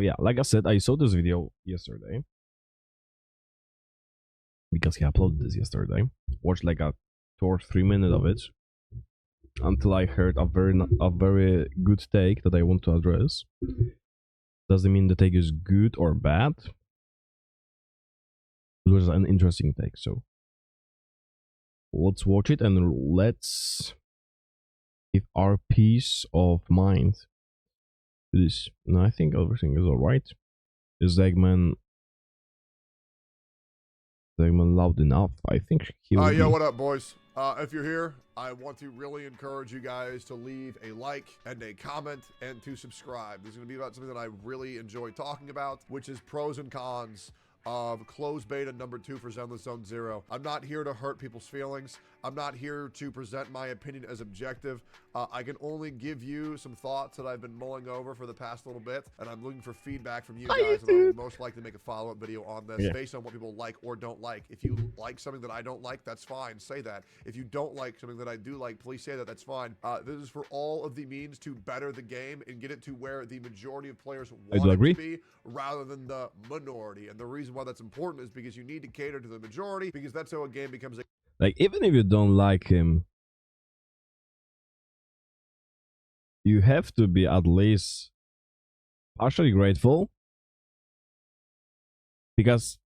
yeah, like I said, I saw this video yesterday because he uploaded this yesterday. Watched like a 2 or 3 minutes of it until I heard a very good take that I want to address. Doesn't mean the take is good or bad. It was an interesting take, so let's watch it and let's give our peace of mind to this. And I think everything is alright. Is Eggman loud enough? I think he will. Yo, what up, boys? If you're here, I want to really encourage you guys to leave a like and a comment and to subscribe. This is going to be about something that I really enjoy talking about, which is pros and cons of closed beta number 2 for Zenless Zone Zero. I'm not here to hurt people's feelings. I'm not here to present my opinion as objective. I can only give you some thoughts that I've been mulling over for the past little bit, and I'm looking for feedback from you guys, and I will most likely make a follow-up video on this based on what people like or don't like. If you like something that I don't like, that's fine. Say that. If you don't like something that I do like, please say that. That's fine. This is for all of the means to better the game and get it to where the majority of players want it to be, rather than the minority. And the reason why that's important is because you need to cater to the majority, because that's how a game becomes a... Like, even if you don't like him, you have to be at least partially grateful, because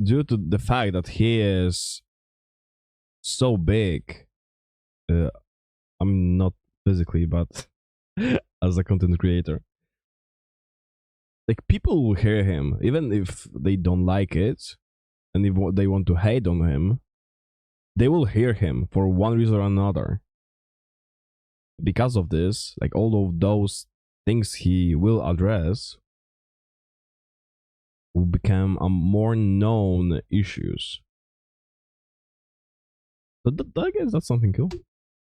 due to the fact that he is so big, I'm not physically, but as a content creator, like, people will hear him even if they don't like it, and if they want to hate on him, they will hear him for one reason or another. Because of this, like, all of those things he will address will become a more known issues. But I guess that's something cool.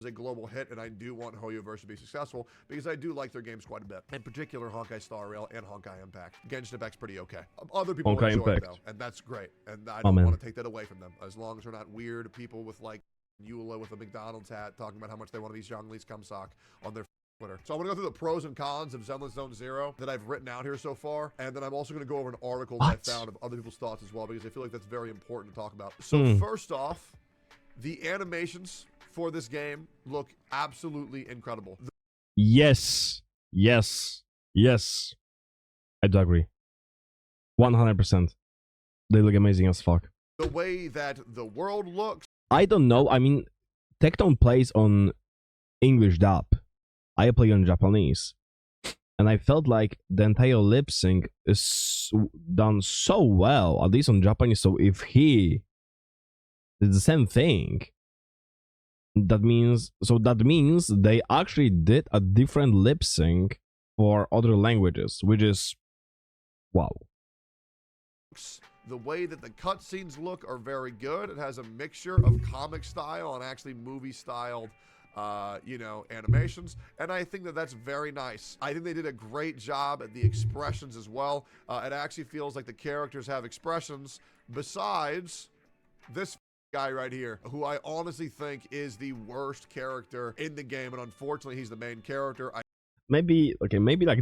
A global hit, and I do want Hoyoverse to be successful because I do like their games quite a bit. In particular, Honkai Star Rail and Honkai Impact. Genshin Impact's pretty okay. Other people Honkai enjoy Impact, it, though, and that's great. And I don't want to take that away from them, as long as they're not weird people with like Eula with a McDonald's hat talking about how much they want to be Zhongli's Cumsock on their Twitter. So I'm going to go through the pros and cons of Zenless Zone Zero that I've written out here so far, and then I'm also going to go over an article that I found of other people's thoughts as well, because I feel like that's very important to talk about. So first off, the animations for this game look absolutely incredible. Yes. I do agree. 100%. They look amazing as fuck. The way that the world looks. I don't know. I mean, Tecton plays on English dub. I play on Japanese. And I felt like the entire lip sync is done so well, at least on Japanese. So if he did the same thing, that means they actually did a different lip sync for other languages, which is wow. The way that the cutscenes look are very good. It has a mixture of comic style and actually movie styled animations, and I think that that's very nice. I think they did a great job at the expressions as well. It actually feels like the characters have expressions besides this guy right here, who I honestly think is the worst character in the game, and unfortunately he's the main character. Maybe like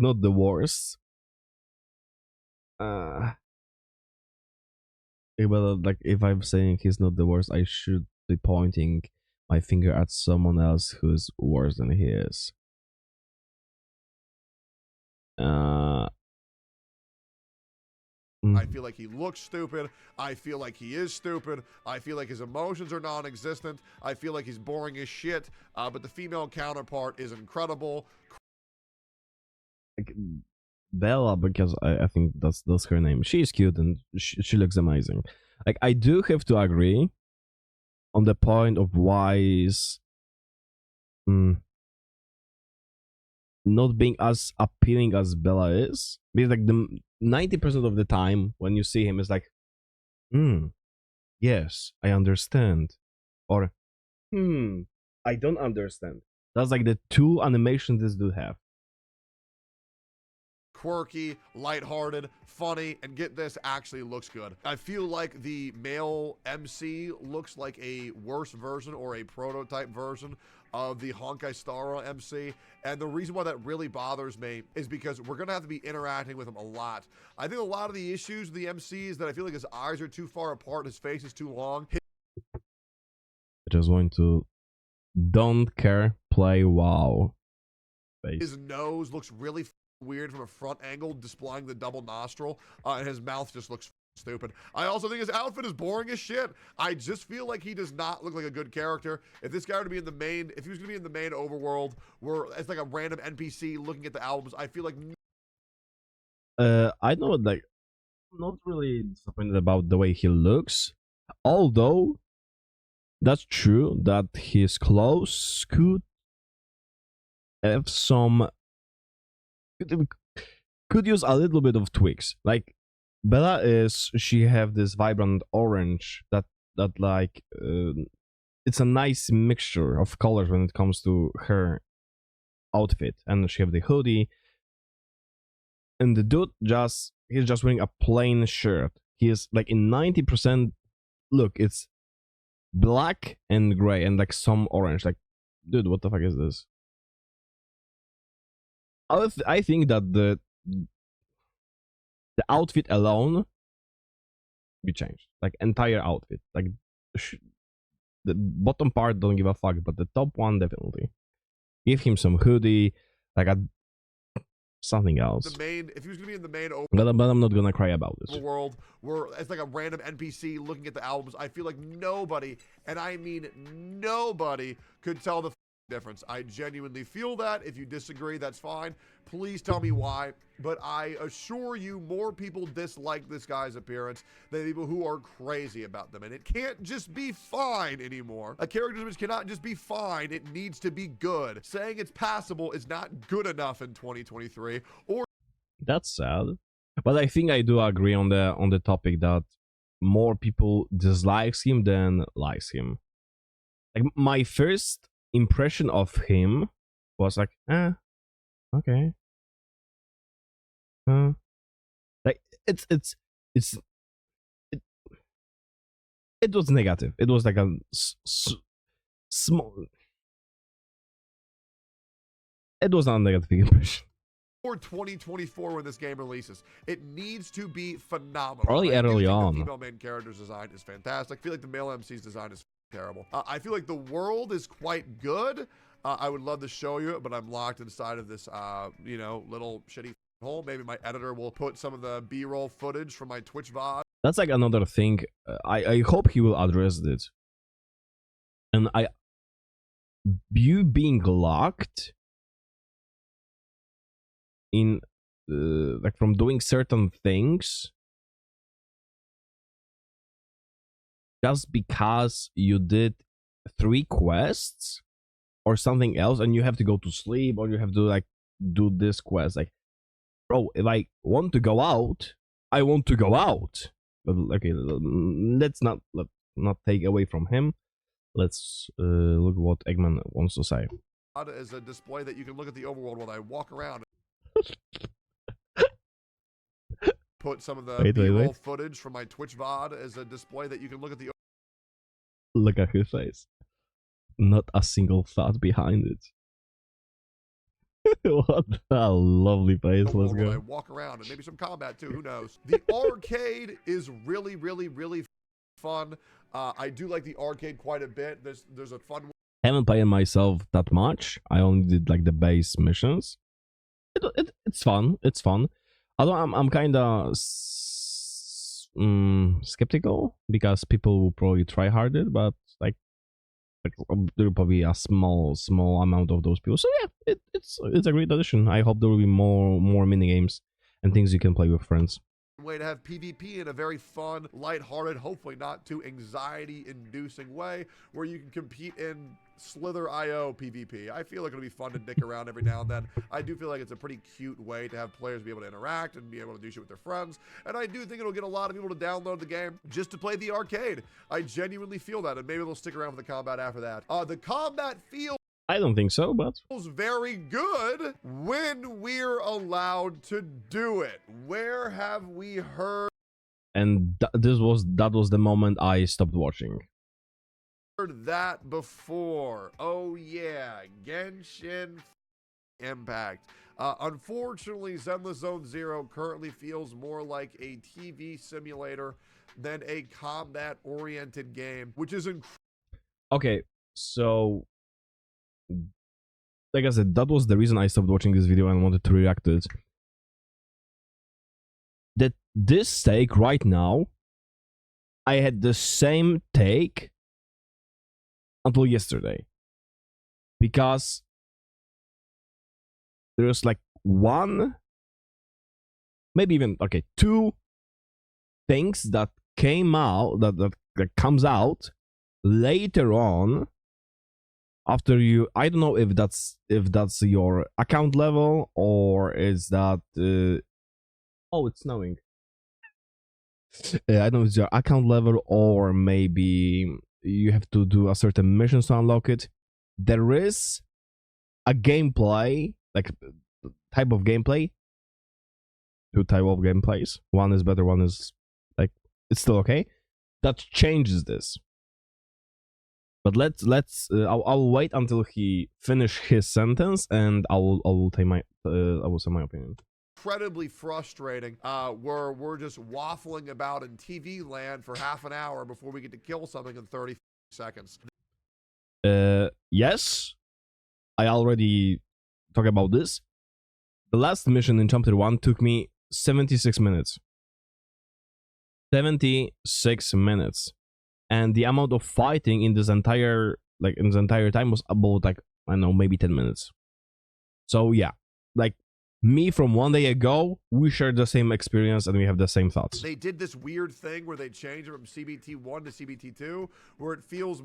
not the worst. Well, like, if I'm saying he's not the worst, I should be pointing my finger at someone else who's worse than he is. I feel like he looks stupid. I feel like he is stupid. I feel like his emotions are non-existent. I feel like he's boring as shit. But the female counterpart is incredible. Like Bella, because I think that's her name. She's cute and she looks amazing. Like, I do have to agree on the point of why is not being as appealing as Bella is, because like the 90% of the time when you see him is like, yes, I understand, or I don't understand. That's like the two animations this dude have. Quirky, lighthearted, funny, and get this, actually looks good. I feel like the male MC looks like a worse version or a prototype version of the Honkai Star MC. And the reason why that really bothers me is because we're going to have to be interacting with him a lot. I think a lot of the issues with the MC is that I feel like his eyes are too far apart, his face is too long. I just want to don't care, play WoW. His nose looks really weird from a front angle, displaying the double nostril, and his mouth just looks stupid. I also think his outfit is boring as shit. I just feel like he does not look like a good character. If this guy were to be in the main, if he was going to be in the main overworld, where it's like a random NPC looking at the albums, I feel like... I know, like, I'm not really disappointed about the way he looks. Although, that's true that his clothes could have some... could use a little bit of tweaks. Like, Bella she have this vibrant orange that like it's a nice mixture of colors when it comes to her outfit, and she have the hoodie, and the dude he's just wearing a plain shirt. He is like in 90%. Look, it's black and gray and like some orange. Like, dude, what the fuck is this? I think that the outfit alone be changed, like entire outfit. Like the bottom part don't give a fuck, but the top one definitely. Give him some hoodie, like something else. The main, if he was gonna be in the main but I'm not gonna cry about this. World where it's like a random NPC looking at the albums, I feel like nobody, and I mean nobody, could tell the difference. I genuinely feel that. If you disagree, that's fine. Please tell me why. But I assure you, more people dislike this guy's appearance than people who are crazy about them. And it can't just be fine anymore. A character image cannot just be fine. It needs to be good. Saying it's passable is not good enough in 2023. Or that's sad. But I think I do agree on the topic that more people dislikes him than likes him. Like, my first impression of him was like, okay. Like, it was negative. It was like a small. It was not a negative impression. For 2024 when this game releases, it needs to be phenomenal. Probably early on. The female main character's design is fantastic. I feel like the male MC's design is terrible. I feel like the world is quite good. I would love to show you it, but I'm locked inside of this, you know, little shitty hole. Maybe my editor will put some of the B-roll footage from my Twitch VOD. That's like another thing. I hope he will address it. And you being locked in, like, from doing certain things just because you did 3 quests or something else, and you have to go to sleep, or you have to like do this quest. Like, bro, if I want to go out, I want to go out. But okay, let's not take away from him. Let's look what Eggman wants to say. As a display that you can look at the overworld while I walk around. Put some of the B-roll footage from my Twitch VOD as a display that you can look at the. Look at his face. Not a single thought behind it. What a lovely face. Let's go. I walk around, and maybe some combat too. Who knows? The arcade is really, really, really fun. I do like the arcade quite a bit. There's a fun. Haven't played myself that much. I only did like the base missions. It's fun. It's fun. Although I'm kind of skeptical because people will probably try harder, but like there'll probably a small amount of those people. So yeah, it's a great addition. I hope there will be more mini games and things you can play with friends. Way to have PvP in a very fun, lighthearted, hopefully not too anxiety-inducing way, where you can compete in Slither.io PvP. I feel like it'll be fun to dick around every now and then. I do feel like it's a pretty cute way to have players be able to interact and be able to do shit with their friends. And I do think it'll get a lot of people to download the game just to play the arcade. I genuinely feel that, and maybe they'll stick around for the combat after that. The combat feels. I don't think so, but very good when we're allowed to do it. Where have we heard? And that was the moment I stopped watching. heard that before. Oh yeah, Genshin Impact. Unfortunately, Zenless Zone Zero currently feels more like a TV simulator than a combat-oriented game, which is Okay, so like I said, that was the reason I stopped watching this video and wanted to react to it. That this take right now, I had the same take until yesterday. Because there's like one, maybe even, okay, two things that came out, that comes out later on after you, I don't know if that's your account level or is that oh, it's snowing. I don't know if it's your account level or maybe you have to do a certain mission to unlock it. There is a gameplay, like type of gameplay, two type of gameplays. One is better, one is like, it's still okay. That changes this. But I'll wait until he finish his sentence and I will say my opinion. incredibly frustrating, where we're just waffling about in TV land for half an hour before we get to kill something in 30 seconds. Yes, I already talked about this. The last mission in chapter 1 took me 76 minutes. 76 minutes. And the amount of fighting in this entire time was about, like, I don't know, maybe 10 minutes. So yeah, like, me from 1 day ago, we shared the same experience and we have the same thoughts. They did this weird thing where they changed it from CBT1 to CBT2, where it feels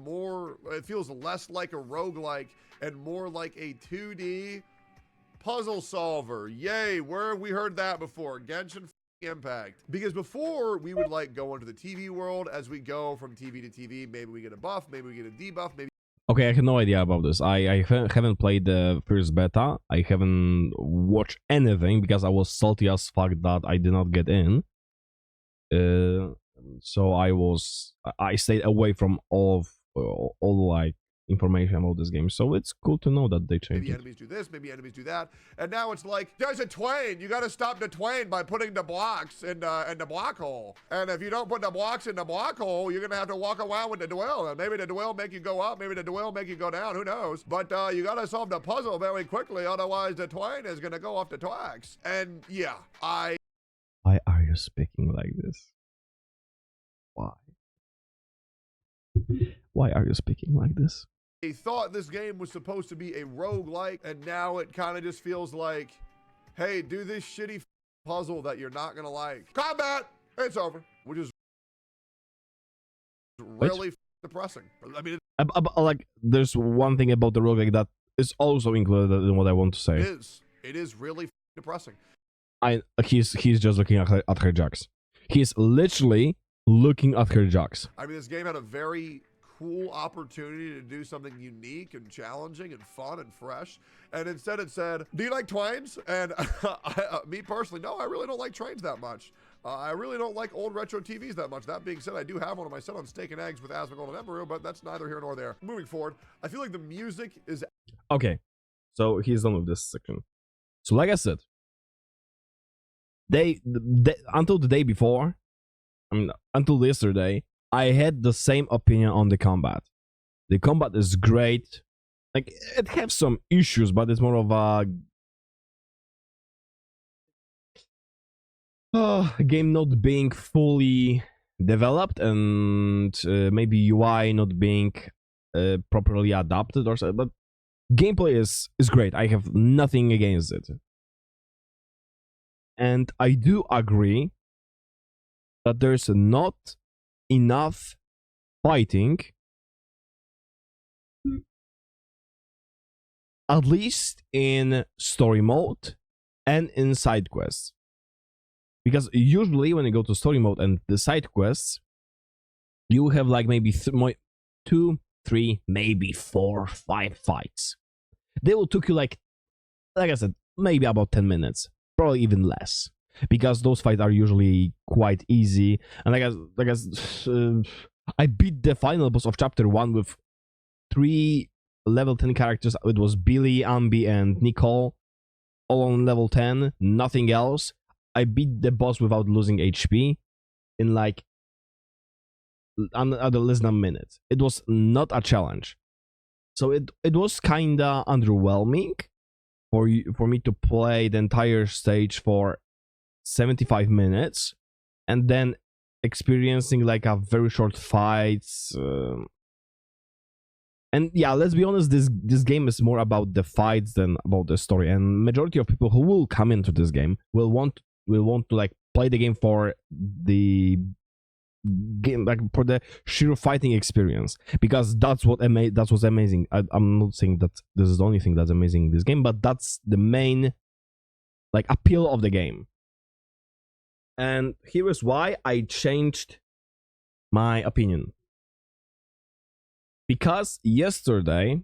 less like a roguelike and more like a 2D puzzle solver. Yay, where have we heard that before? Genshin Impact. Because before, we would like go into the TV world. As we go from TV to TV, maybe we get a buff, maybe we get a debuff, maybe... Okay, I have no idea about this. I haven't played the first beta. I haven't watched anything because I was salty as fuck that I did not get in. So I stayed away from all like information about this game. So it's cool to know that they changed maybe it. enemies do this, maybe enemies do that. And now it's like, there's a Twain. You got to stop the Twain by putting the blocks in the block hole. And if you don't put the blocks in the block hole, you're going to have to walk around with the dwell. And maybe the dwell make you go up, maybe the dwell make you go down, who knows. But you got to solve the puzzle very quickly, otherwise the Twain is going to go off the tracks. And yeah, Why are you speaking like this? Why? Why are you speaking like this? I thought this game was supposed to be a roguelike, and now it kind of just feels like, hey, do this shitty puzzle that you're not gonna like. Combat! It's over. Which is really depressing. I mean, like, there's one thing about the roguelike that is also included in what I want to say. It is really depressing. He's just looking at her jocks. He's literally looking at her jocks. I mean, this game had a very cool opportunity to do something unique and challenging and fun and fresh, and instead it said, do you like trains? And me personally, no, I really don't like trains that much. I really don't like old retro TVs that much. That being said, I do have one of my set on Steak and Eggs with Asmongold and Emperor, but that's neither here nor there. Moving forward, I feel like the music is... Okay, so he's done with this section. So like I said, until the day before, I mean, until yesterday, I had the same opinion on the combat. The combat is great. Like, it has some issues, but it's more of a game not being fully developed and maybe UI not being properly adapted or so. But gameplay is great. I have nothing against it. And I do agree that there's not enough fighting, at least in story mode and in side quests. Because usually when you go to story mode and the side quests, you have like maybe 2, 3, maybe 4, 5 fights. They will take you like I said, maybe about 10 minutes, probably even less. Because those fights are usually quite easy, and I beat the final boss of chapter 1 with 3 level 10 characters. It was Billy, Ambi, and Nicole, all on level 10, nothing else. I beat the boss without losing HP in like under less than a minute. It was not a challenge. So it was kinda underwhelming for me to play the entire stage for 75 minutes and then experiencing like a very short fights. And yeah, let's be honest, this game is more about the fights than about the story. And majority of people who will come into this game will want to like play the game for the game, like for the sheer fighting experience, because that's what's amazing. I'm not saying that this is the only thing that's amazing in this game, but that's the main like appeal of the game. And here is why I changed my opinion. Because yesterday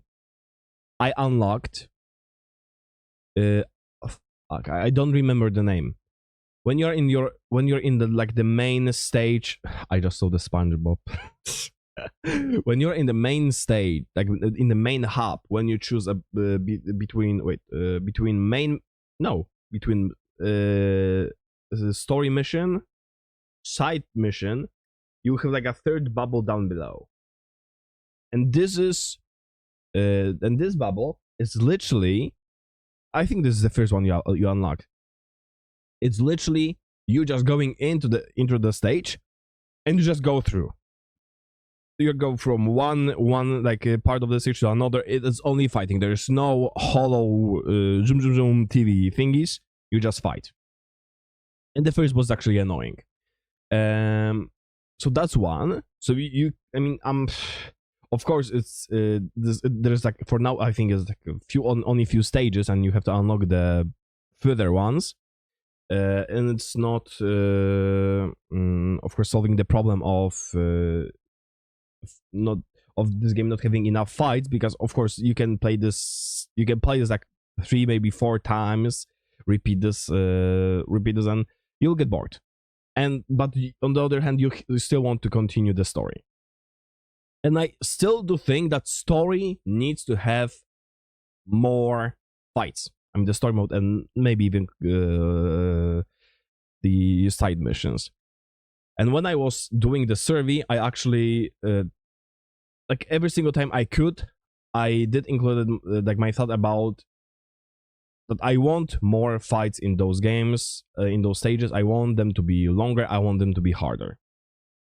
I unlocked I don't remember the name. When you're in the like the main stage, I just saw the SpongeBob. When you're in the main stage, like in the main hub, when you choose a between story mission, side mission, you have like a third bubble down below. And this bubble is literally, I think this is the first one you unlock. It's literally you just going into the stage, and you just go through. You go from one like part of the stage to another. It is only fighting. There is no hollow zoom zoom zoom TV thingies. You just fight. And the first was actually annoying. So that's one. So of course, it's there's like for now I think it's like only few stages, and you have to unlock the further ones. And it's not, of course, solving the problem of this game not having enough fights, because of course you can play this like 3 maybe 4 times, repeat this, and you'll get bored. But on the other hand, you still want to continue the story. And I still do think that story needs to have more fights. I mean, the story mode, and maybe even the side missions. And when I was doing the survey, I actually, like every single time I could, I did include like my thought about that I want more fights in those games, in those stages. I want them to be longer. I want them to be harder.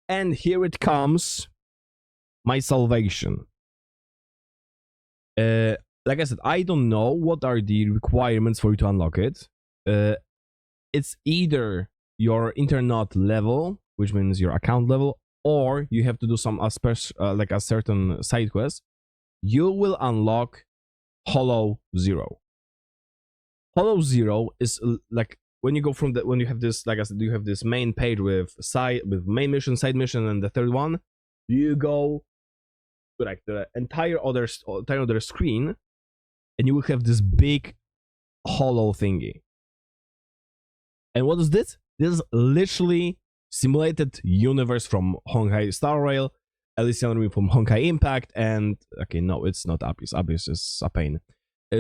And here it comes, my salvation. Like I said, I don't know what are the requirements for you to unlock it. It's either your internet level, which means your account level, or you have to do some like a certain side quest. You will unlock Hollow Zero. Hollow Zero is like when you go from when you have this, like I said, you have this main page with main mission, side mission, and the third one. You go to like the entire other screen, and you will have this big hollow thingy. And what is this? This is literally simulated universe from Honkai Star Rail, Elysian Rim from Honkai Impact, and okay, no, it's not Abyss. Abyss is a pain.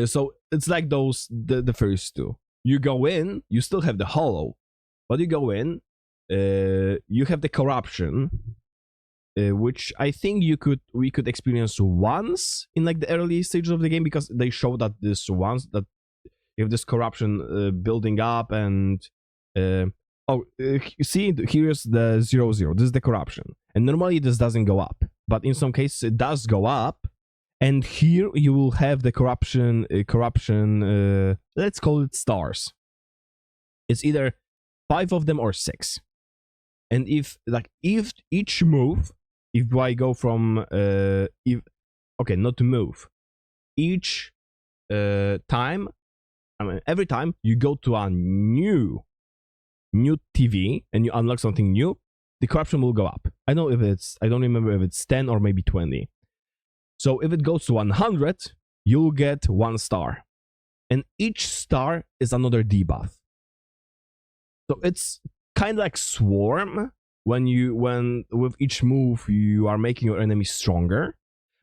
So it's like those the first two. You go in, you still have the hollow, but you go in, you have the corruption, which I think we could experience once in like the early stages of the game, because they show that this once that you have this corruption building up, and see, here's the 0-0. This is the corruption, and normally this doesn't go up, but in some cases it does go up. And here you will have the corruption. Let's call it stars. It's either 5 of them or 6. And if each move, if I go from not to move, each time, I mean every time you go to a new TV and you unlock something new, the corruption will go up. I don't remember if it's 10 or maybe 20. So if it goes to 100, you'll get 1 star. And each star is another debuff. So it's kind of like Swarm, when with each move you are making your enemy stronger.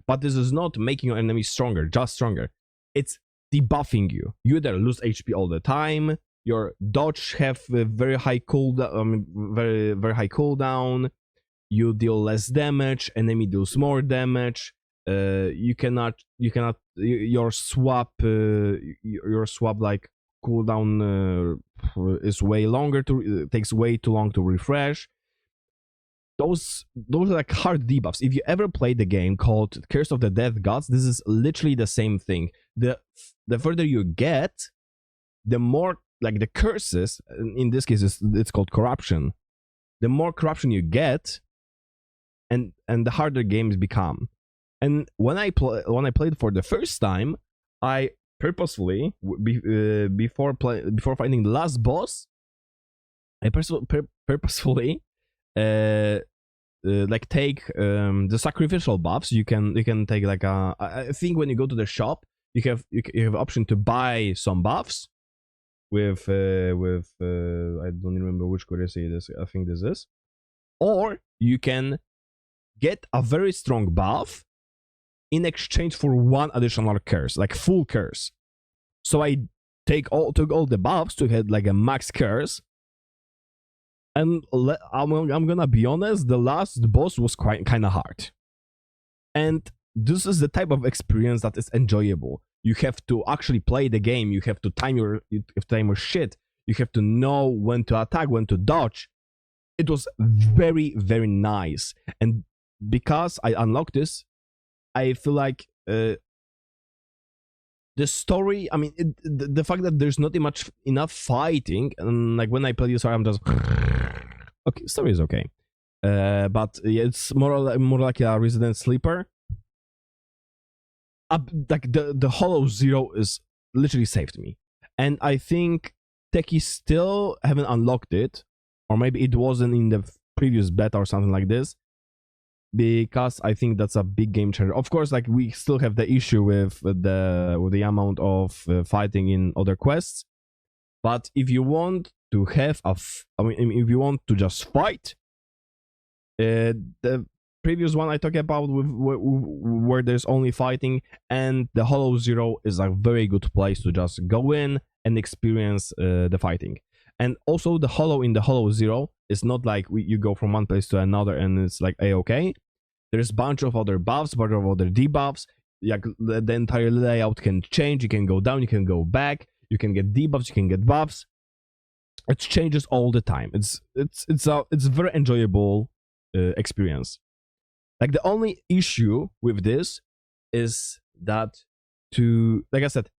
But this is not making your enemy stronger, just stronger. It's debuffing you. You either lose HP all the time, your dodge have a very high cooldown, very high cooldown, you deal less damage, enemy deals more damage. You cannot your swap like cooldown is way longer takes way too long to refresh. Those are like hard debuffs. If you ever played the game called Curse of the Death Gods, this is literally the same thing. The further you get, the more like the curses, in this case it's called corruption. The more corruption you get, and the harder games become. And when I played for the first time, I purposefully before fighting the last boss, I purposefully like take the sacrificial buffs. You can take like I think when you go to the shop, you have option to buy some buffs with I don't remember which currency it is. I think this is, or you can get a very strong buff in exchange for one additional curse, like full curse. So I took all the buffs to get like a max curse. And I'm gonna be honest, the last boss was kind of hard. And this is the type of experience that is enjoyable. You have to actually play the game. You have to time your shit. You have to know when to attack, when to dodge. It was very, very nice. And because I unlocked this, I feel like the story, I mean, the fact that there's not enough fighting, and like when I play this, I'm just okay. Story is okay, but yeah, it's more like a Resident Sleeper. Like the Hollow Zero is literally saved me, and I think Techie still haven't unlocked it, or maybe it wasn't in the previous beta or something like this. Because I think that's a big game changer. Of course, like we still have the issue with the amount of fighting in other quests. But if you want to have if you want to just fight, the previous one I talked about where there's only fighting, and the Hollow Zero is a very good place to just go in and experience the fighting. And also the Hollow Zero is not like you go from one place to another and it's like a-okay. There's a bunch of other buffs, bunch of other debuffs. Like the entire layout can change. You can go down, you can go back, you can get debuffs, you can get buffs. It changes all the time. It's a very enjoyable experience. Like the only issue with this is that like I said,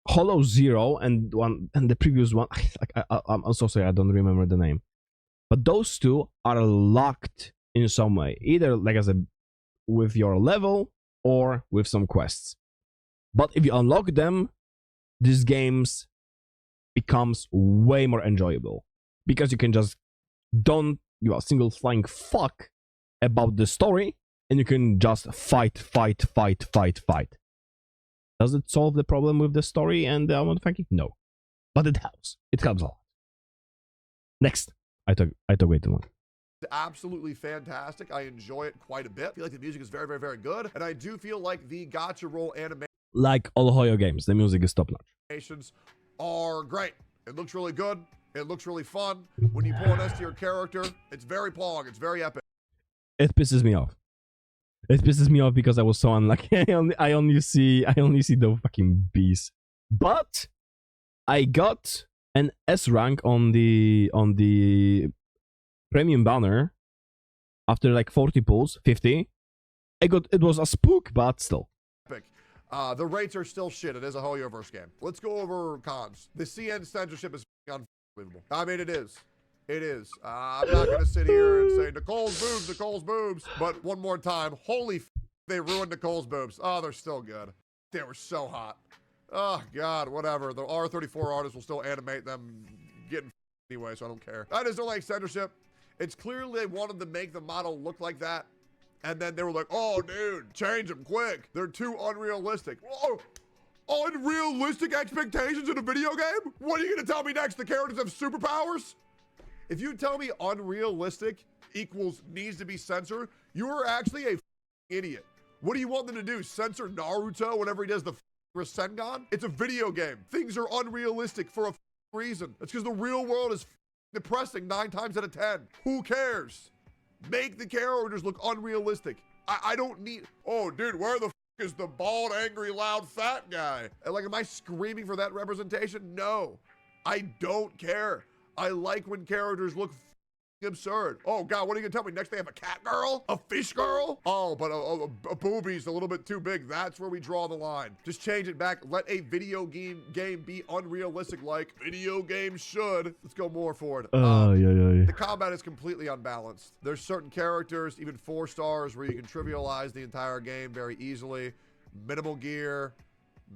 Hollow Zero and the previous one, like I'm so sorry, I don't remember the name, but those two are locked in some way, either like I said, with your level or with some quests. But if you unlock them, these games becomes way more enjoyable because you can just don't give a single flying fuck about the story, and you can just fight. Does it solve the problem with the story and the amount of fighting? No. But it helps. It helps a lot. Next. I took way too long. Absolutely fantastic. I enjoy it quite a bit. I feel like the music is very, very, very good. And I do feel like the Gacha roll like all Hoyo games, the music is top notch. Animations are great. It looks really good. It looks really fun. When you pull an S tier character, it's very pong. It's very epic. It pisses me off. It pisses me off because I was so unlucky. I only see the fucking bees. But I got an S rank on the premium banner after like 40 pulls, 50. It was a spook, but still. Epic. The rates are still shit. It is a Hoyoverse game. Let's go over cons. The CN censorship is unbelievable. I mean, it is. It is. I'm not going to sit here and say Nicole's boobs, but one more time, holy they ruined Nicole's boobs. Oh, they're still good. They were so hot. Oh, God, whatever. The R34 artist will still animate them getting anyway, so I don't care. I just don't like censorship. It's clearly they wanted to make the model look like that, and then they were like, oh, dude, change them quick. They're too unrealistic. Whoa. Unrealistic expectations in a video game? What are you going to tell me next? The characters have superpowers? If you tell me unrealistic equals needs to be censored, you are actually a idiot. What do you want them to do? Censor Naruto whenever he does the Rasengan? It's a video game. Things are unrealistic for a reason. That's because the real world is depressing 9 times out of 10. Who cares? Make the characters look unrealistic. I don't need, oh dude, where the is the bald, angry, loud, fat guy? And like, am I screaming for that representation? No, I don't care. I like when characters look absurd. Oh God, what are you gonna tell me? Next they have a cat girl? A fish girl? Oh, but a boobie's a little bit too big. That's where we draw the line. Just change it back. Let a video game be unrealistic like video games should. Let's go more for it. The combat is completely unbalanced. There's certain characters, even 4 stars, where you can trivialize the entire game very easily. Minimal gear,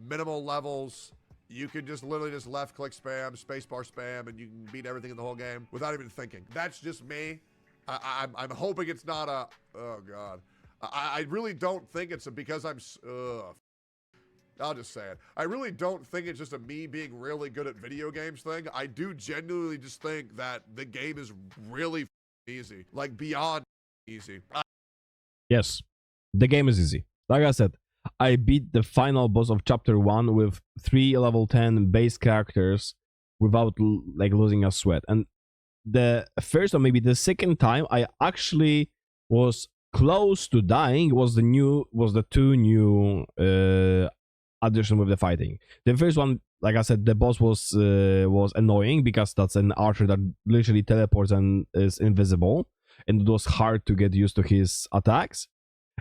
minimal levels. You can just literally just left click spam, spacebar spam, and you can beat everything in the whole game without even thinking. That's just me. I'm hoping it's not a, oh God. I really don't think it's because I'm, I'll just say it. I really don't think it's just a me being really good at video games thing. I do genuinely just think that the game is really easy, like beyond easy. Yes, the game is easy. Like I said, I beat the final boss of chapter 1 with 3 level 10 base characters without like losing a sweat. And the first or maybe the second time I actually was close to dying was the 2 new addition with the fighting. The first one, like I said, the boss was annoying because that's an archer that literally teleports and is invisible, and it was hard to get used to his attacks.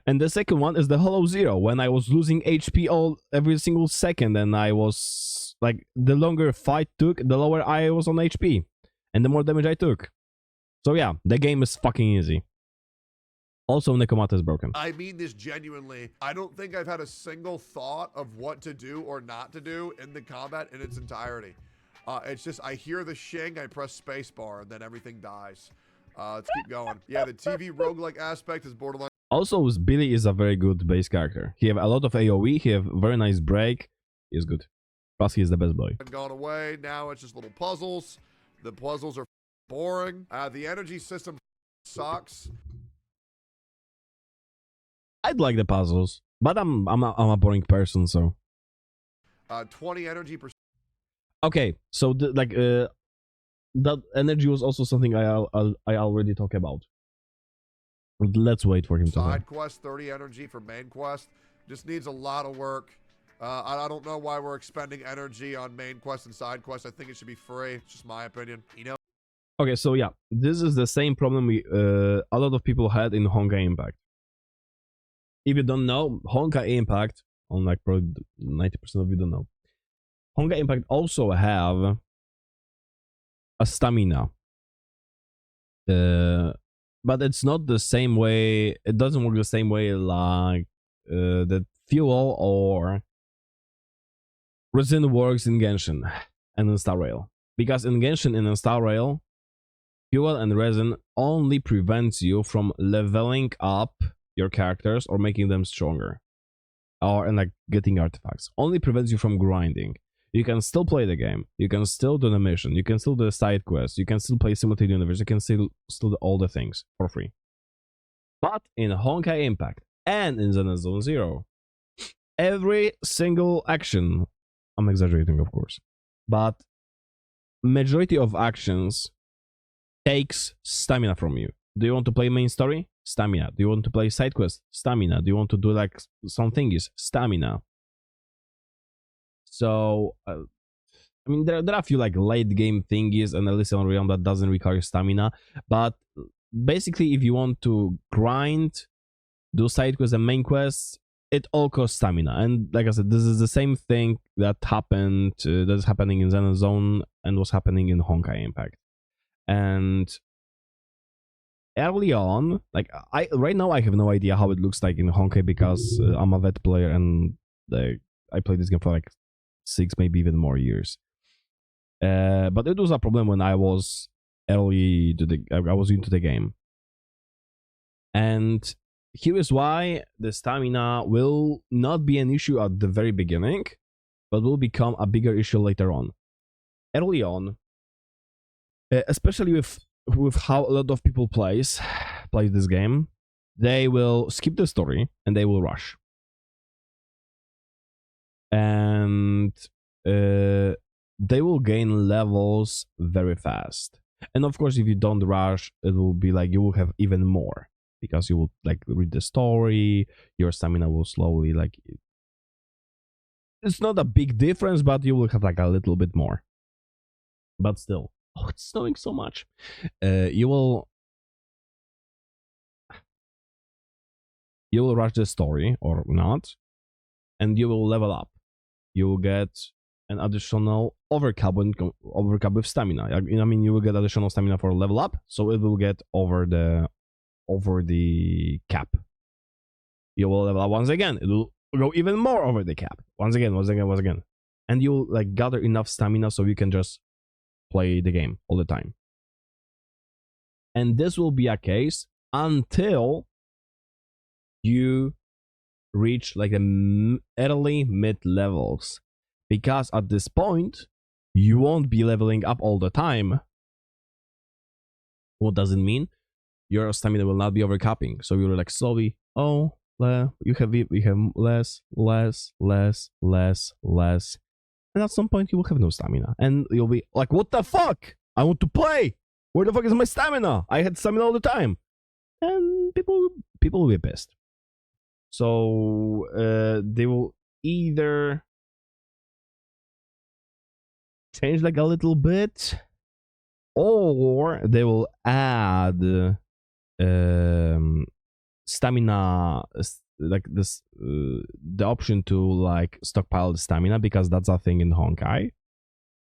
And the second one is the Hollow Zero, when I was losing HP every single second, and I was like, the longer fight took, the lower I was on HP, and the more damage I took. So yeah, the game is fucking easy. Also, Nekomata is broken. I mean this genuinely. I don't think I've had a single thought of what to do or not to do in the combat in its entirety. It's just, I hear the shing, I press spacebar, and then everything dies. Let's keep going. Yeah, the TV roguelike aspect is borderline. Also, Billy is a very good base character. He have a lot of AoE, he have very nice break. He is good. Plus, he is the best boy. Gone away. Now it's just little puzzles. The puzzles are boring. The energy system sucks. I'd like the puzzles, but I'm a boring person, so. 20 energy per. Okay, so that energy was also something I already talked about. Let's wait for him to side quest, 30 energy for main quest. Just needs a lot of work. I don't know why we're expending energy on main quest and side quest. I think it should be free. It's just my opinion. You know. Okay, so yeah, this is the same problem a lot of people had in Honkai Impact. If you don't know, Honkai Impact, on like probably 90% of you don't know, Honkai Impact also have a stamina. But it's not the same way, it doesn't work the same way like the fuel or resin works in Genshin and in Star Rail. Because in Genshin and in Star Rail, fuel and resin only prevents you from leveling up your characters or making them stronger, and like getting artifacts. Only prevents you from grinding. You can still play the game, you can still do the mission, you can still do the side quests, you can still play Simultaneous Universe, you can still do all the things for free. But in Honkai Impact and in Zenless Zone Zero, every single action, I'm exaggerating of course, but majority of actions takes stamina from you. Do you want to play main story? Stamina. Do you want to play side quest? Stamina. Do you want to do like some thingies? Stamina. So, I mean, there are a few like late game thingies and Elysian Realm that doesn't require stamina, but basically if you want to grind, do side quests and main quests, it all costs stamina. And like I said, this is the same thing that happened, that is happening in Zenless Zone and was happening in Honkai Impact. And early on, like right now I have no idea how it looks like in Honkai because I'm a vet player and I played this game for like 6, maybe even more years. But it was a problem when I was early to I was into the game. And here is why the stamina will not be an issue at the very beginning, but will become a bigger issue later on. Early on, especially with how a lot of people play this game, they will skip the story and they will rush. And they will gain levels very fast. And of course, if you don't rush, it will be like you will have even more because you will like read the story. Your stamina will slowly like. It's not a big difference, but you will have like a little bit more. But still, oh, it's snowing so much. You will rush the story or not, and you will level up. You will get an additional overcap with stamina. I mean, you will get additional stamina for level up, so it will get over the cap. You will level up once again. It will go even more over the cap. Once again, and you'll like gather enough stamina so you can just play the game all the time. And this will be a case until you reach like the early mid levels, because at this point you won't be leveling up all the time. What does it mean? Your stamina will not be overcapping, so you're like slowly, oh, you have less, and at some point you will have no stamina, and you'll be like, what the fuck, I want to play, where the fuck is my stamina? I had stamina all the time. And people will be pissed. So they will either change like a little bit, or they will add stamina, like this, the option to like stockpile the stamina, because that's a thing in Honkai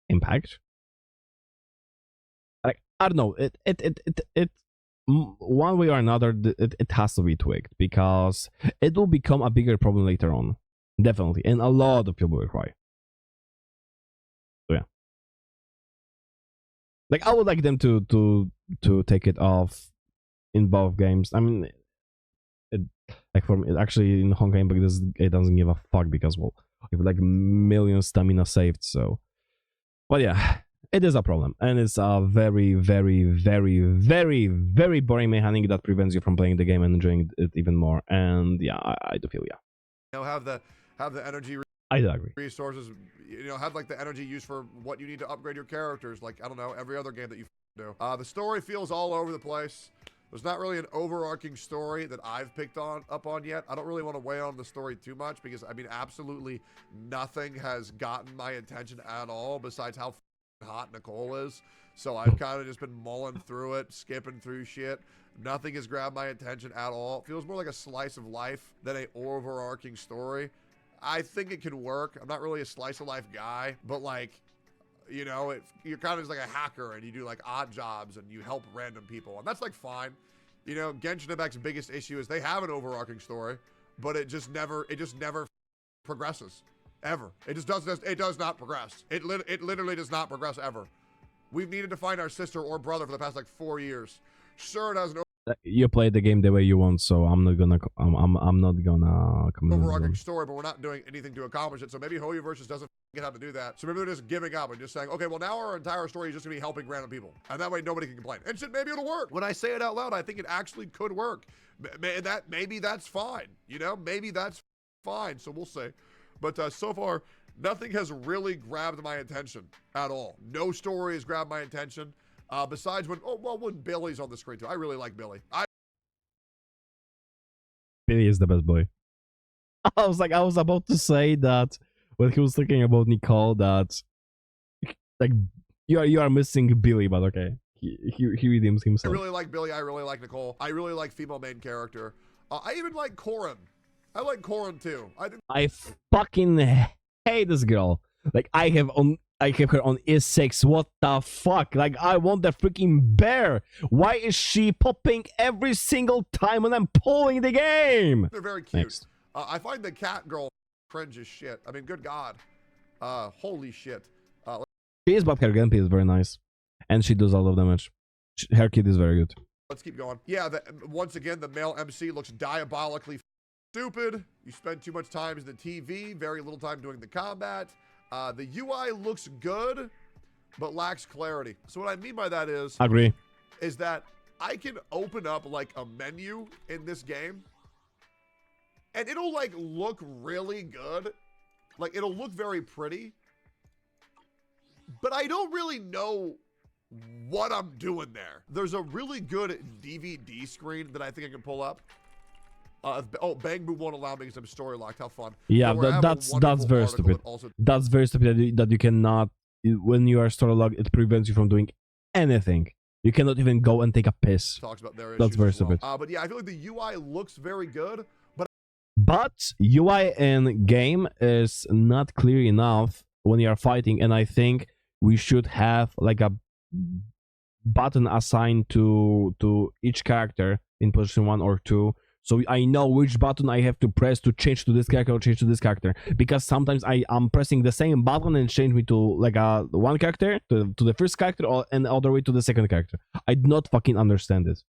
Impact. Like, I don't know, it one way or another, it has to be tweaked, because it will become a bigger problem later on, definitely, and a lot of people will cry. So yeah, like I would like them to take it off in both games. I mean, like for me, actually in Honkai Impact, it doesn't give a fuck, because well, you have like million stamina saved. So, but yeah, it is a problem, and it's a very, very, very, very, very boring mechanic that prevents you from playing the game and enjoying it even more. And yeah, I do feel, yeah. You know, have the energy. I do agree. Resources, you know, have like the energy used for what you need to upgrade your characters. Like, I don't know, every other game that you do. The story feels all over the place. There's not really an overarching story that I've picked up on yet. I don't really want to weigh on the story too much, because I mean, absolutely nothing has gotten my attention at all besides how hot Nicole is. So I've kind of just been mulling through it, skipping through shit. Nothing has grabbed my attention at all. It feels more like a slice of life than an overarching story. I think it could work. I'm not really a slice of life guy, but like, you know, you're kind of just like a hacker, and you do like odd jobs and you help random people, and that's like fine. You know, Genshin Impact's biggest issue is they have an overarching story, but it just never progresses ever. It does not progress. It literally does not progress ever. We've needed to find our sister or brother for the past like 4 years. Sure, it has an you play the game the way you want, so I'm not gonna come overarching story, but we're not doing anything to accomplish it. So maybe Hoyo Versus doesn't get how to do that. So maybe they're just giving up and just saying, okay, well now our entire story is just gonna be helping random people, and that way nobody can complain. And shit, maybe it'll work. When I say it out loud, I think it actually could work. Maybe that's fine. You know, maybe that's fine. So we'll see. But so far, nothing has really grabbed my attention at all. No story has grabbed my attention. Besides when Billy's on the screen too. I really like Billy. Billy is the best boy. I was about to say that when he was talking about Nicole, that like you are missing Billy, but okay, he redeems himself. I really like Billy. I really like Nicole. I really like female main character. I even like Corrin. I like Corrin too. I fucking hate this girl. Like I have her on E6. What the fuck? Like, I want the freaking bear. Why is she popping every single time when I'm pulling the game? They're very cute. I find the cat girl cringe as shit. I mean, good God. Holy shit. She is, but her gameplay is very nice. And she does a lot of damage. Her kid is very good. Let's keep going. Yeah, once again, the male MC looks diabolically stupid. You spend too much time in the TV, very little time doing the combat. The UI looks good, but lacks clarity. So what I mean by that is... Agree. Is that I can open up like a menu in this game and it'll like look really good. Like it'll look very pretty, but I don't really know what I'm doing there. There's a really good DVD screen that I think I can pull up. Oh, Bang Boo won't allow me because I'm story locked. How fun. Yeah, that's very stupid. That's very stupid that you cannot, when you are story locked, it prevents you from doing anything. You cannot even go and take a piss. Talks about their That's very well. stupid. But yeah, I feel like the UI looks very good, but UI in game is not clear enough when you are fighting, and I think we should have like a button assigned to each character in position 1 or 2, so I know which button I have to press to change to this character or change to this character, because sometimes I am pressing the same button and change me to like a one character to the first character and other way to the second character. I do not fucking understand it.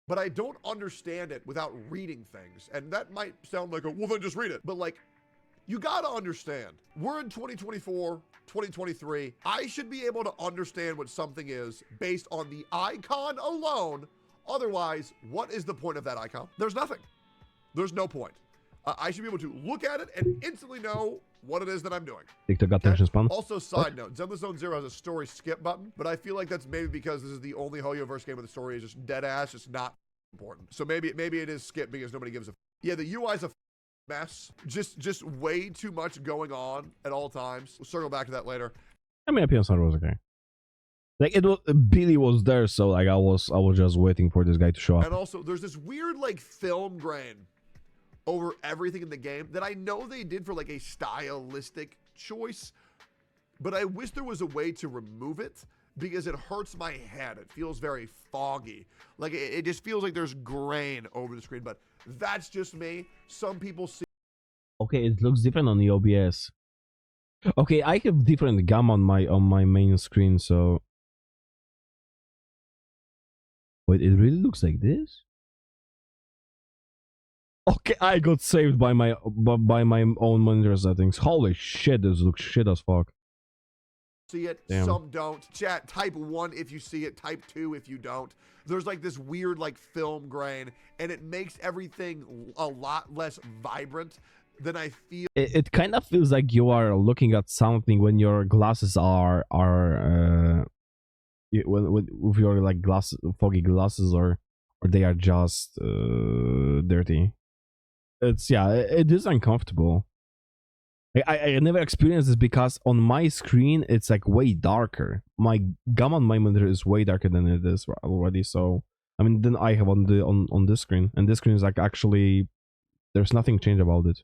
But I don't understand it without reading things. And that might sound like well, then just read it. But like, you gotta understand, we're in 2024, 2023. I should be able to understand what something is based on the icon alone. Otherwise, what is the point of that icon? There's nothing. There's no point. I should be able to look at it and instantly know what it is that I'm doing. TikTok attention span. Also, side note, Zenless Zone Zero has a story skip button, but I feel like that's maybe because this is the only Hoyoverse game where the story is just dead ass, just not important. So maybe it is skip because nobody gives a yeah, the UI's a mess. Just way too much going on at all times. We'll circle back to that later. I mean, PS4 was okay. Like it was, Billy was there, so like I was just waiting for this guy to show up. And also, there's this weird like film grain over everything in the game that I know they did for like a stylistic choice, but I wish there was a way to remove it because it hurts my head. It feels very foggy. Like it just feels like there's grain over the screen, but that's just me. Some people see. Okay, it looks different on the OBS. Okay, I have different gamma on my main screen, so wait, it really looks like this? Okay, I got saved by my own monitor settings. Holy shit, this looks shit as fuck. See it, damn. Some don't. Chat, type 1 if you see it, type 2 if you don't. There's like this weird like film grain, and it makes everything a lot less vibrant than I feel. It kind of feels like you are looking at something when your glasses are with your like foggy glasses, or they are just dirty. It's it is uncomfortable. I never experienced this because on my screen it's like way darker. My gamma on my monitor is way darker than it is already. So I mean, then I have on this screen, and this screen is like actually there's nothing changed about it.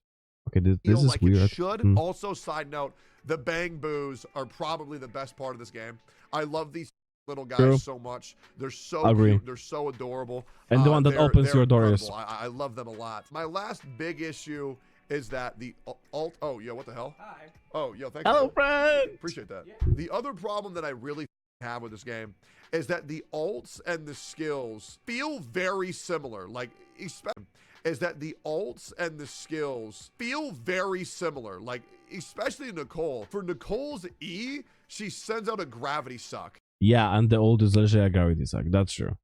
Okay, this is like weird. It should. Also, side note, the Bang Boos are probably the best part of this game. I love these little guys so much. They're so cute. They're so adorable. And the one that opens your doors. I love them a lot. My last big issue is that the alt. Oh, yo, what the hell? Hi. Oh, yo, thank Hello, you. friend. Appreciate that. Yeah. The other problem that I really have with this game is that the alts and the skills feel very similar. Like, especially Nicole. For Nicole's E, she sends out a gravity suck. Yeah, and the old is literally a gravity suck. That's true.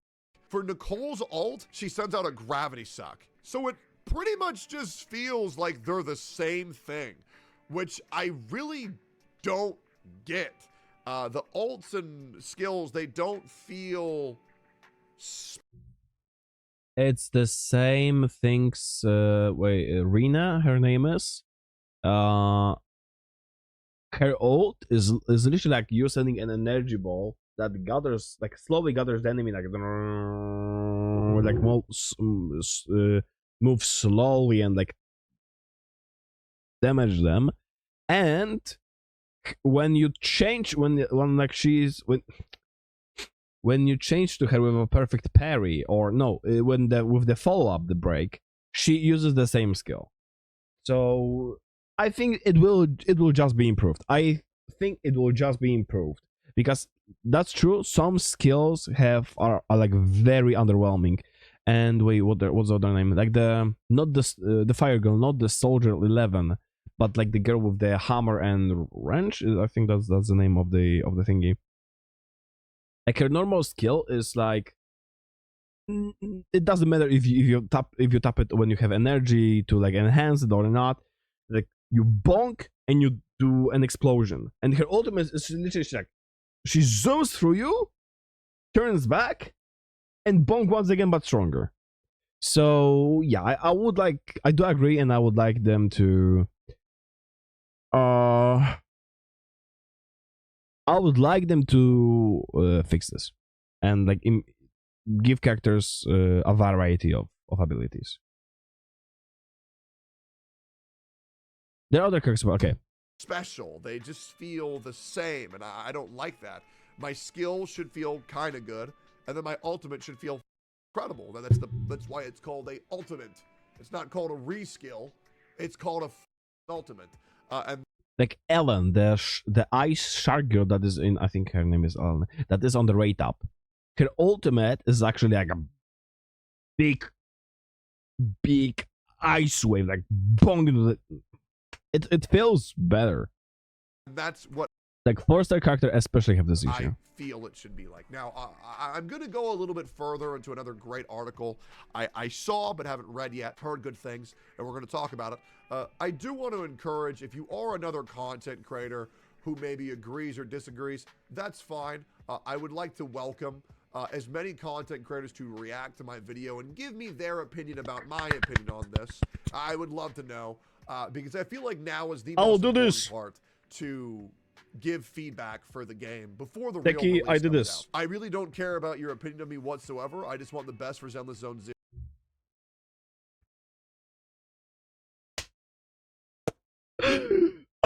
For Nicole's alt, she sends out a gravity suck. So it pretty much just feels like they're the same thing, which I really don't get. The alts and skills, they don't feel... It's the same things. Wait, Rena, her name is. Her ult is literally like you're sending an energy ball that gathers, like slowly gathers the enemy, like move slowly and like damage them. And when you change, when you change to her with a perfect parry, or no, with the follow-up, the break, she uses the same skill. So I think it will just be improved. I think it will just be improved because that's true. Some skills are like very underwhelming. And wait, what's the other name? Like the fire girl, not the soldier 11, but like the girl with the hammer and wrench. I think that's the name of the thingy. Like her normal skill is like it doesn't matter if you tap it when you have energy to like enhance it or not. Like you bonk and you do an explosion, and her ultimate is literally like she zooms through you, turns back, and bonk once again, but stronger. So yeah, I do agree, and I would like them to I would like them to fix this and like give characters a variety of abilities. There are other characters, but okay. Special. They just feel the same, and I don't like that. My skill should feel kind of good, and then my ultimate should feel incredible. That's why it's called a ultimate. It's not called a reskill. It's called a ultimate. And like Ellen, the ice shark girl that is in, I think her name is Ellen, that is on the rate up. Her ultimate is actually like a big ice wave, like bong into the. It feels better. That's what like 4-star character especially have this issue. I feel it should be like. Now, I'm going to go a little bit further into another great article I saw but haven't read yet, heard good things, and we're going to talk about it. I do want to encourage, if you are another content creator who maybe agrees or disagrees, that's fine. I would like to welcome as many content creators to react to my video and give me their opinion about my opinion on this. I would love to know, because I feel like now is the most important part to give feedback for the game before the real release comes out. I really don't care about your opinion of me whatsoever. I just want the best for Zenless Zone 0.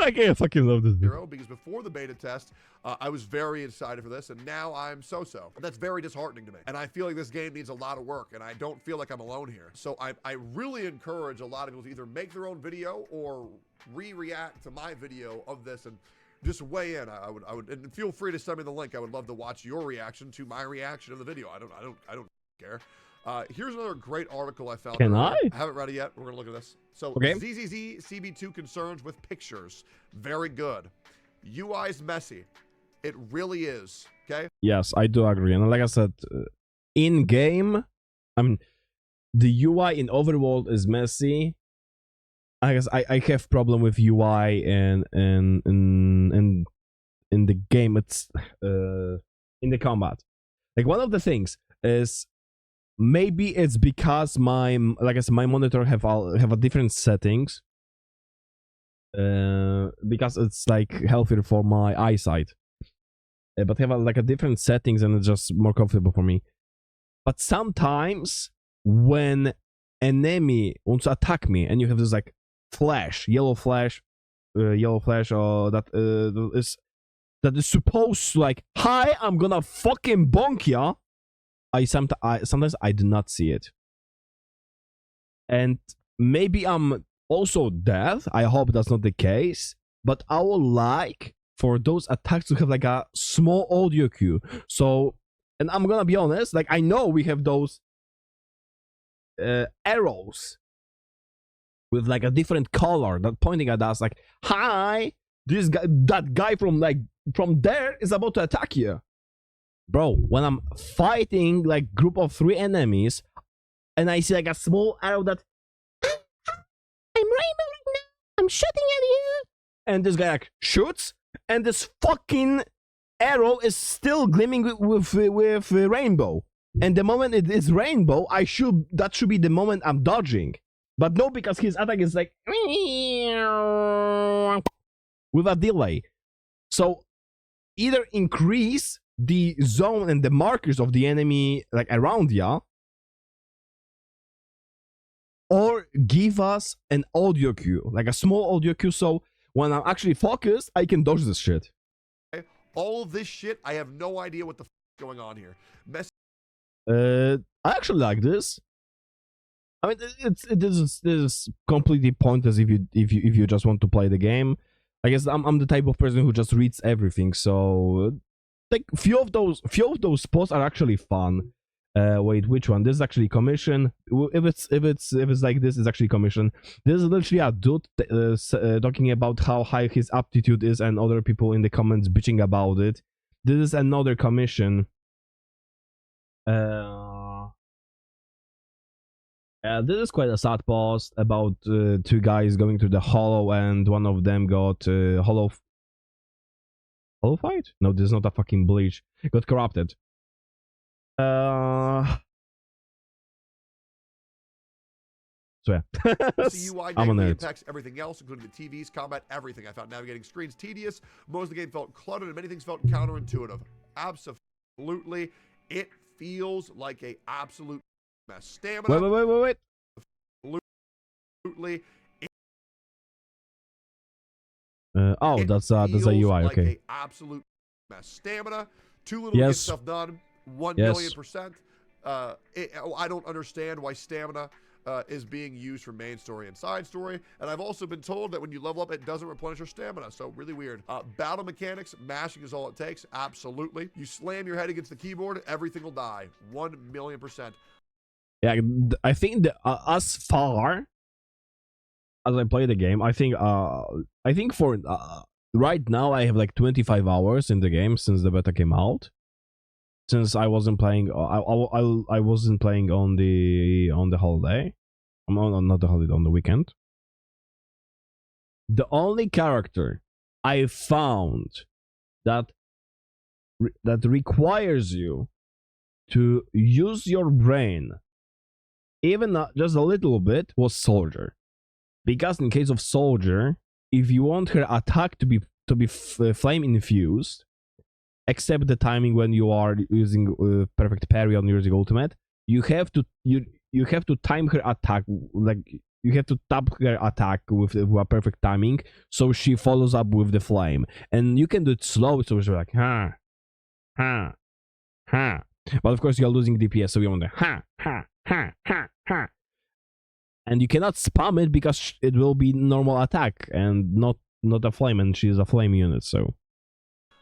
I fucking love this. Because before the beta test, I was very excited for this, and now I'm so-so. That's very disheartening to me. And I feel like this game needs a lot of work, and I don't feel like I'm alone here. So I really encourage a lot of people to either make their own video or react to my video of this and just weigh in. I would, and feel free to send me the link. I would love to watch your reaction to my reaction of the video. I don't care. Here's another great article I found. I haven't read it yet. We're gonna look at this. So ZZZ CB2 concerns with pictures. Very good. UI's messy. It really is. Okay. Yes, I do agree. And like I said, in game, I mean, the UI in Overworld is messy. I guess I have problem with UI in the game. It's in the combat. Like one of the things is maybe it's because my monitor have a different settings. Because it's like healthier for my eyesight. But have a different settings and it's just more comfortable for me. But sometimes when enemy wants to attack me and you have this like flash, yellow flash, or that is supposed to like, hi, I'm gonna fucking bonk ya. Sometimes I do not see it, and maybe I'm also deaf. I hope that's not the case, but I would like for those attacks to have like a small audio cue. So, and I'm gonna be honest, like I know we have those arrows with like a different color that pointing at us like, hi, this guy, that guy from there is about to attack you. Bro, when I'm fighting like group of 3 enemies and I see like a small arrow that I'm Rainbow right now, I'm shooting at you, and this guy like shoots and this fucking arrow is still gleaming with rainbow, and the moment it is rainbow, that should be the moment I'm dodging. But no, because his attack is like with a delay. So either increase the zone and the markers of the enemy like around ya, or give us an audio cue, like a small audio cue, so when I'm actually focused, I can dodge this shit. All of this shit, I have no idea what the f is going on here. I actually like this. I mean, this is completely pointless if you just want to play the game. I guess I'm the type of person who just reads everything, so like few of those posts are actually fun. Wait, which one? This is actually commission. If it's like this, it's actually commission. This is literally a dude talking about how high his aptitude is, and other people in the comments bitching about it. This is another commission. This is quite a sad post about two guys going to the hollow, and one of them got hollow fight. No, this is not a fucking bleach. Got corrupted. So yeah, CUI I'm a negatively nerd. impacts everything else, including the TVs, combat, everything. I found navigating screens tedious. Most of the game felt cluttered, and many things felt counterintuitive. Absolutely, it feels like a absolute mess. Stamina. Wait. Absolutely. Oh, that's a UI. Like Okay. a absolute mess. Stamina. Too little to get stuff done. 1,000,000%. I don't understand why stamina is being used for main story and side story. And I've also been told that when you level up, it doesn't replenish your stamina. So really weird. Battle mechanics, mashing is all it takes. Absolutely. You slam your head against the keyboard, everything will die. 1,000,000%. Yeah, I think as far as I play the game, I think for right now I have like 25 hours in the game since the beta came out. Since I wasn't playing, I wasn't playing on the holiday. Not the holiday, on the weekend. The only character I found that requires you to use your brain, even just a little bit, was Soldier. Because in case of Soldier, if you want her attack to be flame infused, except the timing when you are using perfect parry on using ultimate, you have to time her attack, like you have to tap her attack with a perfect timing, so she follows up with the flame. And you can do it slow, so it's like ha. But of course you're losing DPS, so you want the ha. And you cannot spam it because it will be normal attack and not a flame, and she's a flame unit, so.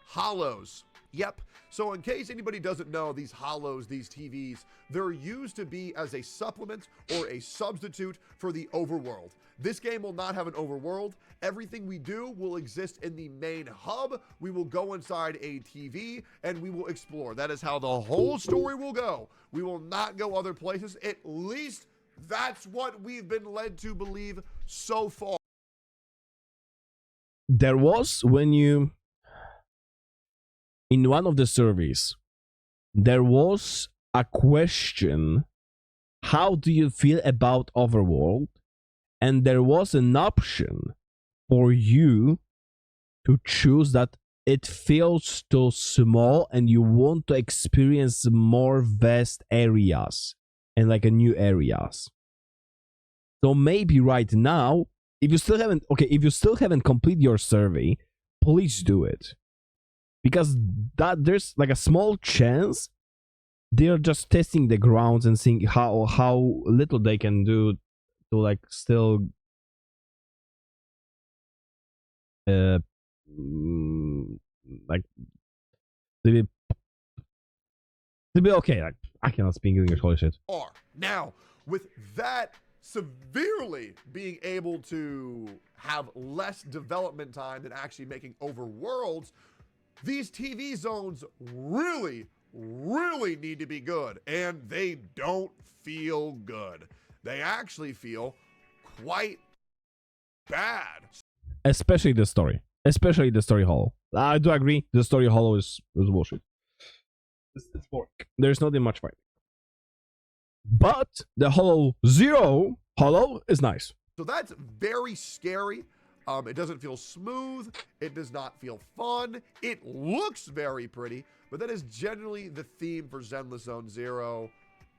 Hollows. Yep. So in case anybody doesn't know, these hollows, these TVs, they're used to be as a supplement or a substitute for the overworld. This game will not have an overworld. Everything we do will exist in the main hub. We will go inside a TV and we will explore. That is how the whole story will go. We will not go other places. At least that's what we've been led to believe so far. There was, in one of the surveys, there was a question, how do you feel about overworld? And there was an option for you to choose that it feels too small and you want to experience more vast areas and like a new areas. So maybe right now, if you still haven't completed your survey, please do it. Because there's like a small chance they're just testing the grounds and seeing how little they can do to like still like to be okay. Like, I cannot speak English, holy shit. Now, with that severely being able to have less development time than actually making overworlds, these TV zones really need to be good, and they don't feel good. They actually feel quite bad. Especially the story hollow. I do agree, the story hollow is bullshit. It's boring. There's not much fight. But the hollow zero hollow is nice. So that's very scary. It doesn't feel smooth. It does not feel fun. It looks very pretty, but that is generally the theme for Zenless Zone Zero.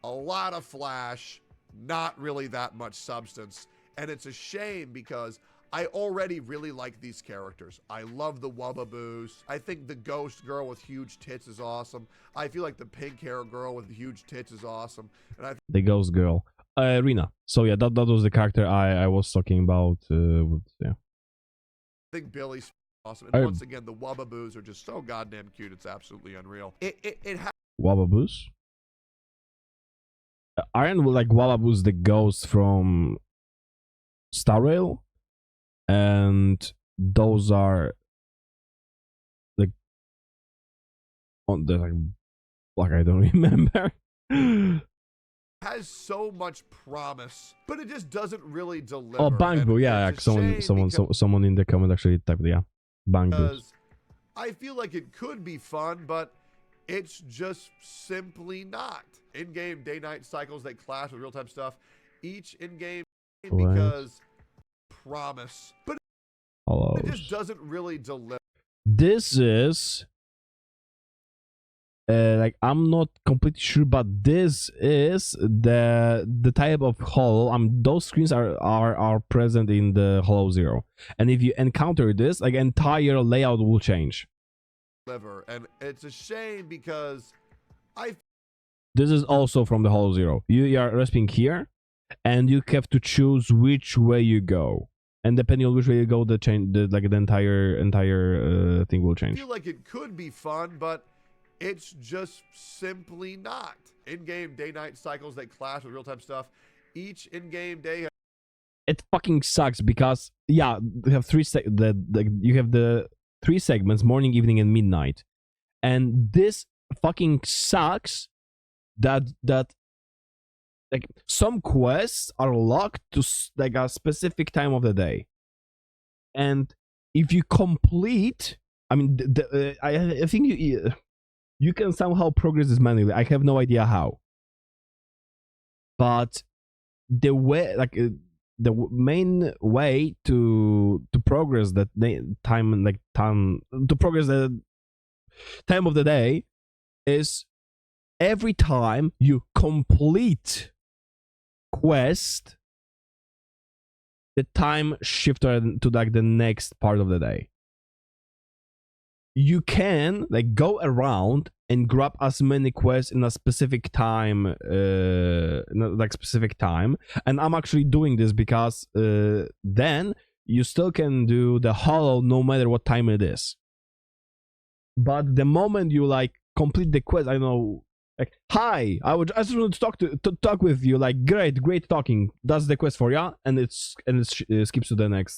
A lot of flash, not really that much substance. And it's a shame because I already really like these characters. I love the Wubbaboos. I think the ghost girl with huge tits is awesome. I feel like the pink hair girl with huge tits is awesome. And the ghost girl. Rina. So yeah, that was the character I was talking about. Yeah. I think Billy's awesome. And once again, the Wubbaboos are just so goddamn cute. It's absolutely unreal. Wubbaboos? Aren't like Wubbaboos the ghost from Star Rail? And those are like on the like I don't remember. has so much promise, but it just doesn't really deliver. Oh, Bangbu, yeah, someone in the comment actually typed, yeah, Bangbu. Because I feel like it could be fun, but it's just simply not. In-game day-night cycles that clash with real-time stuff. Each in-game because promise, but it just doesn't really deliver. This is like, I'm not completely sure, but this is the type of holo. Those screens are present in the Holo Zero, and if you encounter this, like, entire layout will change. And it's a shame because this is also from the Holo Zero. You are resting here, and you have to choose which way you go, and depending on which way you go, the entire thing will change. I feel like it could be fun, but it's just simply not. In-game day-night cycles that clash with real-time stuff. Each in-game day. It fucking sucks because, yeah, you have you have the 3 segments: morning, evening, and midnight, and this fucking sucks. That like, some quests are locked to like a specific time of the day, and if you complete, I mean, I think you can somehow progress this manually. I have no idea how, but the way, like, the main way to progress that time to progress the time of the day is every time you complete quest, the time shifted to like the next part of the day. You can like go around and grab as many quests in a specific time, and I'm actually doing this because then you still can do the holo no matter what time it is. But the moment you like complete the quest, I know, like, hi, I just want to talk with you. Like, great talking. That's the quest for ya, and it skips to the next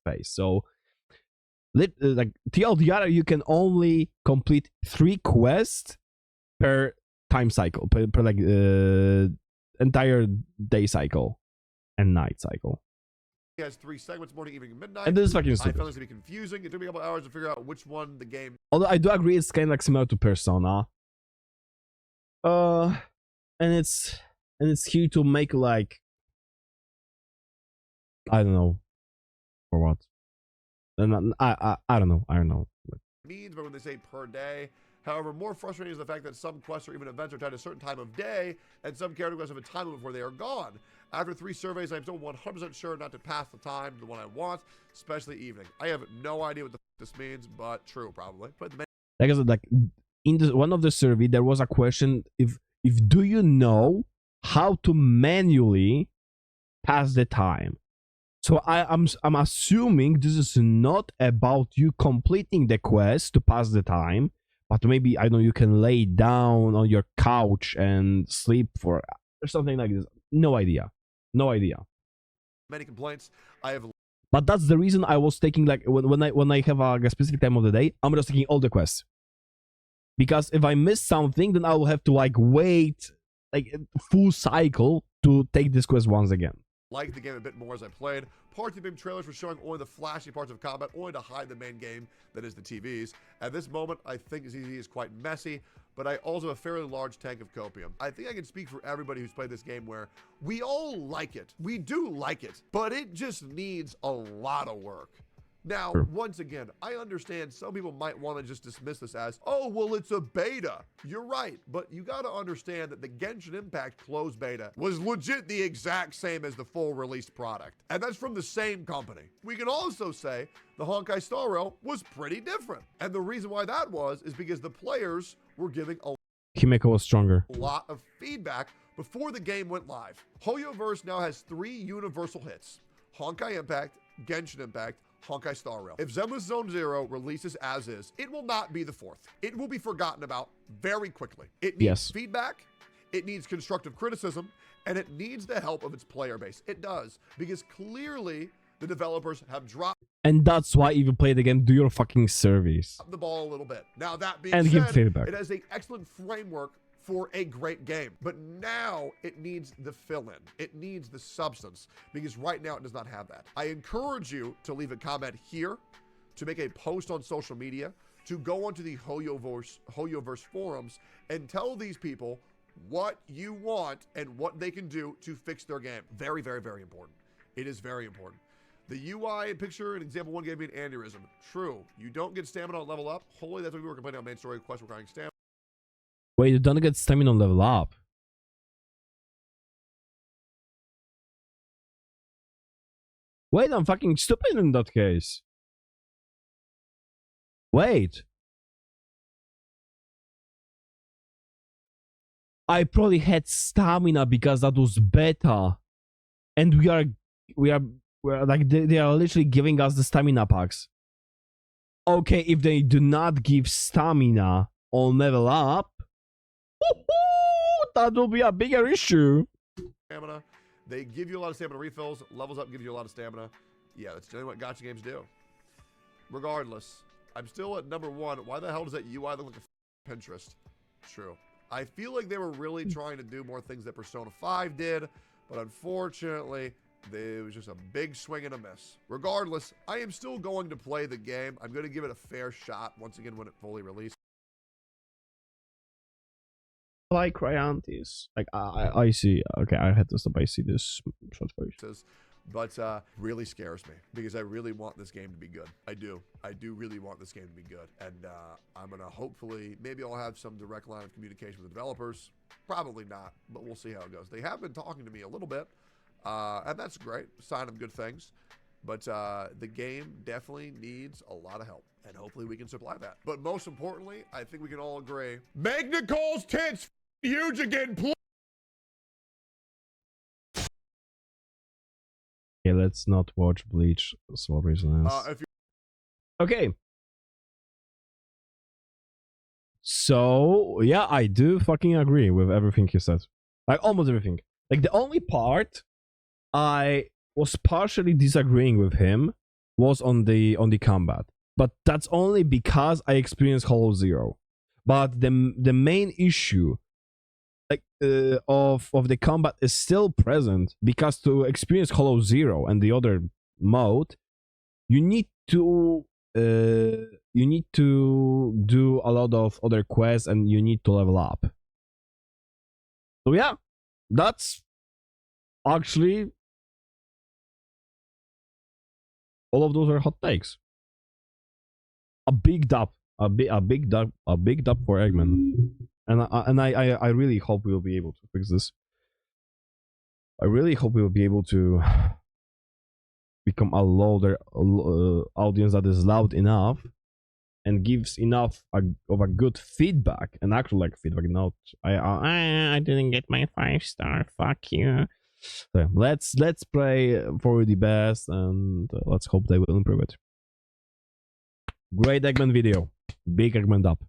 phase. So, like, TLDR, you can only complete 3 quests per time cycle, per like entire day cycle and night cycle. He has 3 segments: morning, evening, and midnight. And this is fucking stupid. I found this to be confusing. It took me a couple hours to figure out which one the game. Although I do agree, it's kind of like similar to Persona. And it's here to make, like, I don't know for what. And I don't know. Means, but when they say per day. However, more frustrating is the fact that some quests or even events are tied to a certain time of day, and some character quests have a time limit before they are gone. After 3 surveys, I'm still 100% sure not to pass the time, the one I want, especially evening. I have no idea what this means, but true, probably. But the like I said, like, in one of the survey, there was a question: if do you know how to manually pass the time? So I'm assuming this is not about you completing the quest to pass the time, but maybe, I don't know, you can lay down on your couch and sleep for or something like this. No idea. Many complaints I have. But that's the reason I was taking, like, when I have a specific time of the day, I'm just taking all the quests. Because if I miss something, then I will have to like wait like full cycle to take this quest once again. Like the game a bit more as I played. Parts of the game trailers were showing only the flashy parts of combat, only to hide the main game that is the TVs. At this moment, I think ZZ is quite messy, but I also have a fairly large tank of copium. I think I can speak for everybody who's played this game where we all like it. We do like it, but it just needs a lot of work. Now, once again, I understand some people might want to just dismiss this as, oh, well, it's a beta. You're right, but you got to understand that the Genshin Impact closed beta was legit the exact same as the full released product, and that's from the same company. We can also say the Honkai Star Rail was pretty different, and the reason why that was is because the players were giving a Himeko was stronger. lot of feedback before the game went live. Hoyoverse now has 3 universal hits: Honkai Impact, Genshin Impact, Honkai Star Rail. If Zenless Zone Zero releases as is, it will not be the 4th. It will be forgotten about very quickly. It needs feedback, it needs constructive criticism, and it needs the help of its player base. It does, because clearly the developers have dropped. And that's why, if you play the game, do your fucking service. The ball a little bit. Now, that being and said, give feedback. it has an excellent framework for a great game. But now it needs the fill-in. It needs the substance, because right now it does not have that. I encourage you to leave a comment here, to make a post on social media, to go onto the HoYoverse forums and tell these people what you want and what they can do to fix their game. Very, very, very important. It is very important. The UI picture in example 1 gave me an aneurysm. True. You don't get stamina on level up. Holy, that's what we were complaining on main story quest requiring stamina. Wait, you don't get stamina on level up. Wait, I'm fucking stupid in that case. Wait. I probably had stamina because that was beta. And we're like, they are literally giving us the stamina packs. Okay, if they do not give stamina on level up, that will be a bigger issue. Stamina. They give you a lot of stamina refills. Levels up gives you a lot of stamina. Yeah, that's generally what gacha games do. Regardless, I'm still at number 1. Why the hell does that UI look like a Pinterest? True. I feel like they were really trying to do more things that Persona 5 did, but unfortunately, it was just a big swing and a miss. Regardless, I am still going to play the game. I'm going to give it a fair shot once again when it fully releases. Like Cryantes. Like, I see. Okay, I had to stop. I see this short voice. But really scares me, because I really want this game to be good. I do really want this game to be good. And I'm gonna hopefully, maybe I'll have some direct line of communication with the developers. Probably not, but we'll see how it goes. They have been talking to me a little bit, and that's great, sign of good things. But the game definitely needs a lot of help, and hopefully we can supply that. But most importantly, I think we can all agree, make Nicole's tits huge again, please. Okay, let's not watch Bleach. Small reasons. Okay. So yeah, I do fucking agree with everything you said. Like almost everything. Like the only part I was partially disagreeing with him was on the combat, but that's only because I experienced Hollow Zero. But the main issue, like of the combat, is still present, because to experience Hollow Zero and the other mode, you need to do a lot of other quests and you need to level up. So yeah, that's actually all of those are hot takes. A big dub for Eggman. And I really hope we'll be able to fix this. I really hope we'll be able to become a louder audience that is loud enough and gives enough of a good feedback, and actual like feedback. Not I didn't get my 5-star. Fuck you. So let's pray for the best, and let's hope they will improve it. Great Eggman video. Big Eggman up.